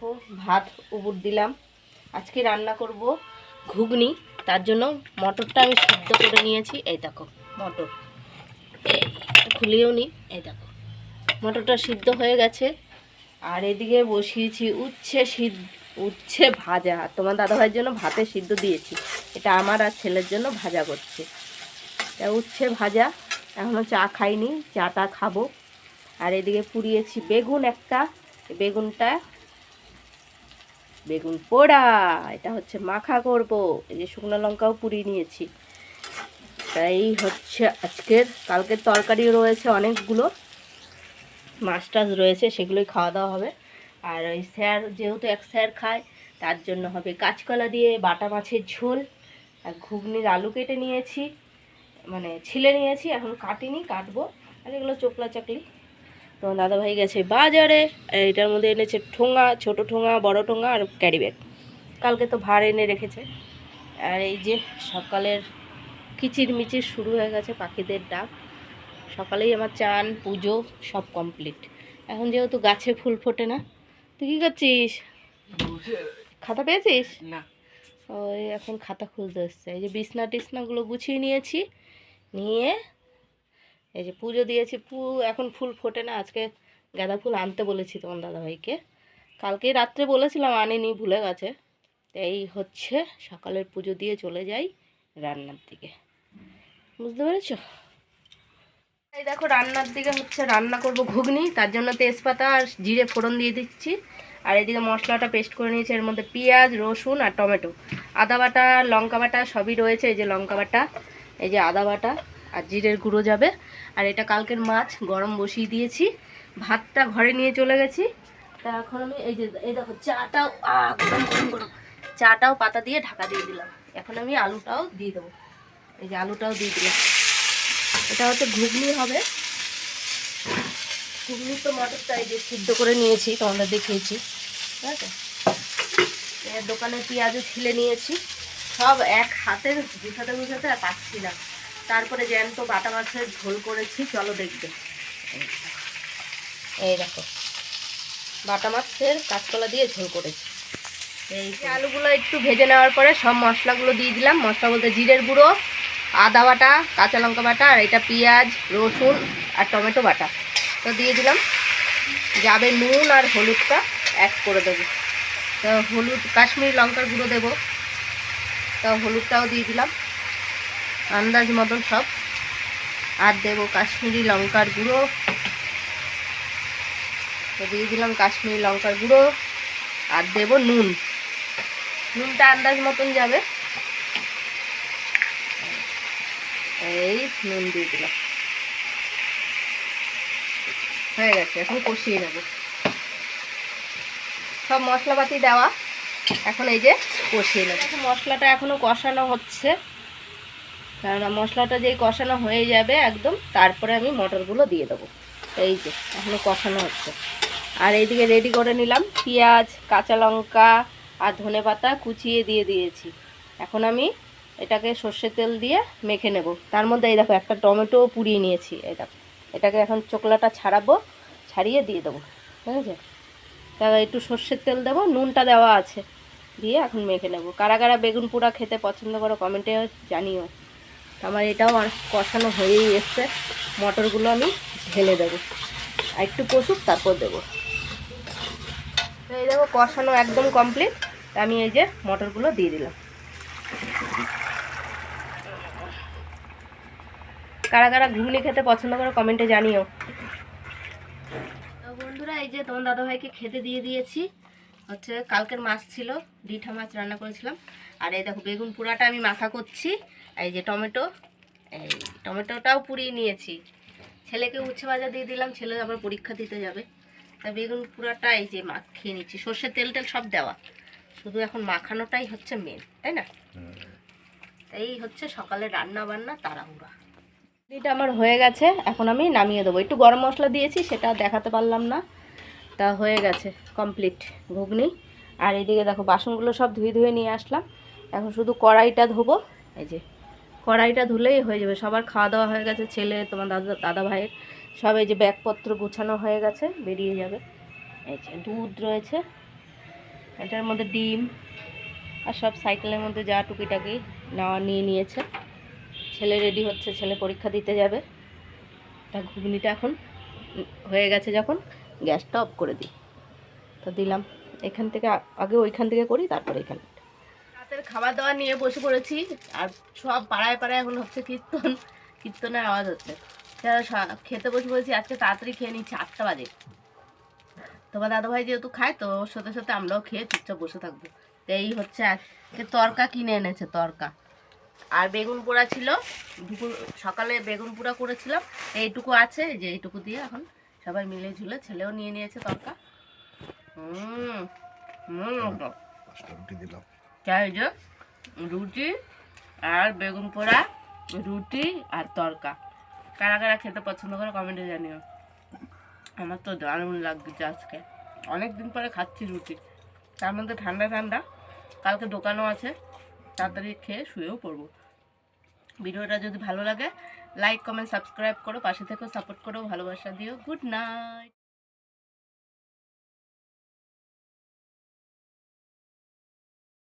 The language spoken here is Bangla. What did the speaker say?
দেখো ভাত উপর দিলাম। আজকে রান্না করব ঘুগনি, তার জন্য মটরটা আমি সিদ্ধ করে নিয়েছি। এই দেখো মটর, খুলিয়েও নি। এই দেখো মটরটা সিদ্ধ হয়ে গেছে। আর এদিকে বসিয়েছি উচ্ছে ভাজা। তোমার দাদাভাইয়ের জন্য ভাতে সিদ্ধ দিয়েছি, এটা আমার আর ছেলের জন্য ভাজা করছি। তা উচ্ছে ভাজা, এখনও চা খাইনি, চাটা খাবো। আর এদিকে পুড়িয়েছি বেগুন একটা, বেগুন পোড়া, এটা হচ্ছে মাখা করব। এই যে শুকনো লঙ্কাও পুড়িয়ে নিয়েছি। তাই হচ্ছে আজকের, কালকের তরকারি রয়েছে অনেকগুলো, মাছ টাছ রয়েছে, সেগুলোই খাওয়া দাওয়া হবে। আর ওই স্যার যেহেতু এক স্যার খায়, তার জন্য হবে কাঁচকলা দিয়ে বাটা মাছের ঝোল। আর ঘুগনির আলু কেটে নিয়েছি, মানে ছিলে নিয়েছি, এখন কাটিনি, কাটবো। আর এগুলো চোকলা চাকলি। তোমার দাদাভাই গেছে বাজারে, আর এটার মধ্যে এনেছে ঠোঙা, ছোট ঠোঙা, বড় ঠোঙা আর ক্যারি ব্যাগ। কালকে তো ভাড় এনে রেখেছে। আর এই যে সকালের কিচিরমিচির শুরু হয়ে গেছে, পাখিদের ডাক। সকালেই আমার চান পুজো সব কমপ্লিট। এখন যেহেতু গাছে ফুল ফোটে না। তুই কী করছিস? খাতা পেয়েছিস না? ওই এখন খাতা খুলতে এসছে। এই যে বিছনা টিছনাগুলো গুছিয়ে নিয়েছি, নিয়ে এই যে পুজো দিয়েছি। এখন ফুল ফোটে না। আজকে গাঁদা ফুল আনতে বলেছি তোমার দাদাভাইকে, কালকে রাত্রে বলেছিলাম, আনেনি, ভুলে গেছে। এই হচ্ছে সকালের পুজো দিয়ে চলে যাই রান্নার দিকে, বুঝতে পেরেছ? এই দেখো রান্নার দিকে হচ্ছে রান্না করব ঘুগনি, তার জন্য তেজপাতা আর জিরে ফোড়ন দিয়ে দিচ্ছি। আর এদিকে মশলাটা পেস্ট করে নিয়েছি, এর মধ্যে পেঁয়াজ, রসুন আর টমেটো, আদা বাটা, লঙ্কা বাটা সবই রয়েছে। এই যে লঙ্কা বাটা, এই যে আদা বাটা, আর জিরের গুঁড়ো যাবে। আর এটা কালকের মাছ, গরম বসিয়ে দিয়েছি। ভাতটা ঘরে নিয়ে চলে গেছি। তা এখন আমি এই দেখো চাটাও গরম, চাটাও পাতা দিয়ে ঢাকা দিয়ে দিলাম। এখন আমি আলুটাও দিয়ে দেবো। এই যে আলুটাও দিয়ে দিলাম। এটা হচ্ছে ঘুগনি হবে। ঘুগনি তো মটরটা এই যে সিদ্ধ করে নিয়েছি, তোমাদের দেখিয়েছি, ঠিক আছে? দোকানে পেঁয়াজও ছিলে নিয়েছি, সব এক হাতে গুছাতে আর পাচ্ছি না। তারপরে জ্যান্ত বাটা মাছের ঝোল করেছি, চলো দেখবে। এই দেখো বাটা মাছের কাঁচকলা দিয়ে ঝোল করেছি। এই আলুগুলো একটু ভেজে নেওয়ার পরে সব মশলাগুলো দিয়ে দিলাম। মশলা বলতে জিরের গুঁড়ো, আদা বাটা, কাঁচা লঙ্কা বাটা, আর এটা পেঁয়াজ, রসুন আর টমেটো বাটা তো দিয়ে দিলাম। যাবে নুন আর হলুদটা অ্যাড করে দেবো। তো হলুদ, কাশ্মীরি লঙ্কার গুঁড়ো দেবো, তো হলুদটাও দিয়ে দিলাম আন্দাজ মতন সব। আর দেবো কাশ্মীরি লঙ্কার গুঁড়ো, তো দিয়ে দিলাম কাশ্মীরি লঙ্কার গুঁড়ো। আর দেবো নুন, নুনটা আন্দাজ মতন যাবে। এই নুন দিয়ে দিলাম, হয়ে গেছে। এখন কষিয়ে নেব, সব মশলাপাতি দেওয়া, এখন এই যে কষিয়ে নেব। মশলাটা এখনও কষানো হচ্ছে, কারণ মশলাটা যেই কষানো হয়ে যাবে একদম, তারপরে আমি মটরগুলো দিয়ে দেবো। এই যে এখনও কষানো হচ্ছে। আর এইদিকে রেডি করে নিলাম পেঁয়াজ, কাঁচা লঙ্কা আর ধনেপাতা কুচিয়ে দিয়ে দিয়েছি। এখন আমি এটাকে সর্ষের তেল দিয়ে মেখে নেব। তার মধ্যে এই দেখো একটা টমেটো পুড়িয়ে নিয়েছি, এই দেখো এটাকে এখন চোকলাটা ছাড়াবো, ছাড়িয়ে দিয়ে দেবো, ঠিক আছে? তা একটু সর্ষের তেল দেবো, নুনটা দেওয়া আছে, দিয়ে এখন মেখে নেব। কারা কারা বেগুন পোড়া খেতে পছন্দ করো কমেন্টে জানিও। আমার এটাও কষানো হয়েই এসছে। মটরগুলো আমি ঢেলে দেবো, আর একটু কষুক তারপর দেবো। তো এই দেখো কষানো একদম কমপ্লিট। আমি এই যে মটরগুলো দিয়ে দিলাম। কারা কারা ঘুগনি খেতে পছন্দ করো কমেন্টে জানিও। তো বন্ধুরা এই যে তোমার দাদাভাইকে খেতে দিয়ে দিয়েছি। হচ্ছে কালকের মাছ ছিল, রিঠা মাছ রান্না করেছিলাম। আর এই দেখো বেগুন পোড়াটা আমি মাখা করছি। এই যে টমেটো, এই টমেটোটাও পুড়িয়ে নিয়েছি। ছেলেকে উচ্ছে ভাজা দিয়ে দিলাম, ছেলে আবার পরীক্ষা দিতে যাবে। তা বেগুন পোড়াটা এই যে মাখিয়ে নিচ্ছি, সর্ষের তেল টেল সব দেওয়া, শুধু এখন মাখানোটাই হচ্ছে মেন, তাই না? এই হচ্ছে সকালে রান্না বান্না তাড়াহুড়া। এটা আমার হয়ে গেছে, এখন আমি নামিয়ে দেবো। একটু গরম মশলা দিয়েছি, সেটা দেখাতে পারলাম না। তা হয়ে গেছে কমপ্লিট ঘুগনি। আর এইদিকে দেখো বাসনগুলো সব ধুয়ে ধুয়ে নিয়ে আসলাম, এখন শুধু কড়াইটা ধোবো। এই যে কড়াইটা ধুলেই হয়ে যাবে। সবার খাওয়া দাওয়া হয়ে গেছে, ছেলে, তোমার দাদা ভাইয়ের সব এই যে ব্যাগপত্র গুছানো হয়ে গেছে, বেরিয়ে যাবে। এই যে দুধ রয়েছে, এটার মধ্যে ডিম আর সব সাইকেলের মধ্যে যা টুকিটাকি নেওয়া নিয়ে নিয়েছে। ছেলে রেডি হচ্ছে, ছেলে পরীক্ষা দিতে যাবে। তা ঘুগনিটা এখন হয়ে গেছে, যখন গ্যাসটা অফ করে দিই তো দিলাম। এখান থেকে আগে ওইখান থেকে করি, তারপরে এখানে রাতের খাবার দাবার নিয়ে বসে পড়েছি। আর সব পাড়ায় পাড়ায় এখন হচ্ছে কীর্তন, কীর্তনের আওয়াজ হচ্ছে। খেতে বসে পড়েছি, আজকে তাড়াতাড়ি খেয়ে নিচ্ছি, 8টা বাজে। তোমার দাদাভাই যেহেতু খায় তো ওর সাথে সাথে আমরাও খেয়ে চুপচাপ বসে থাকবো। তো এই হচ্ছে আজকে তরকা কিনে এনেছে, তরকা আর বেগুন পোড়া ছিল। দুপুর সকালে বেগুন পোড়া করেছিলাম, এইটুকু আছে, যে এইটুকু দিয়ে এখন সবাই মিলে ঝুলে, ছেলেও নিয়ে নিয়েছে তরকা। রুটি দিলাম, রুটি আর বেগুন পোড়া, রুটি আর তরকা। কারা কারা খেতে পছন্দ করে কমেন্টে জানিও। আমার তো দারুণ লাগছে আজকে, অনেক দিন পরে খাচ্ছি রুটি, তার মধ্যে ঠান্ডা ঠান্ডা। কালকে দোকানও আছে, তাড়াতাড়ি খেয়ে শুয়েও পড়বো। ভিডিওটা যদি ভালো লাগে লাইক কমেন্ট সাবস্ক্রাইব করো, পাশে থেকেও সাপোর্ট করো, ভালোবাসা দিও। Good night.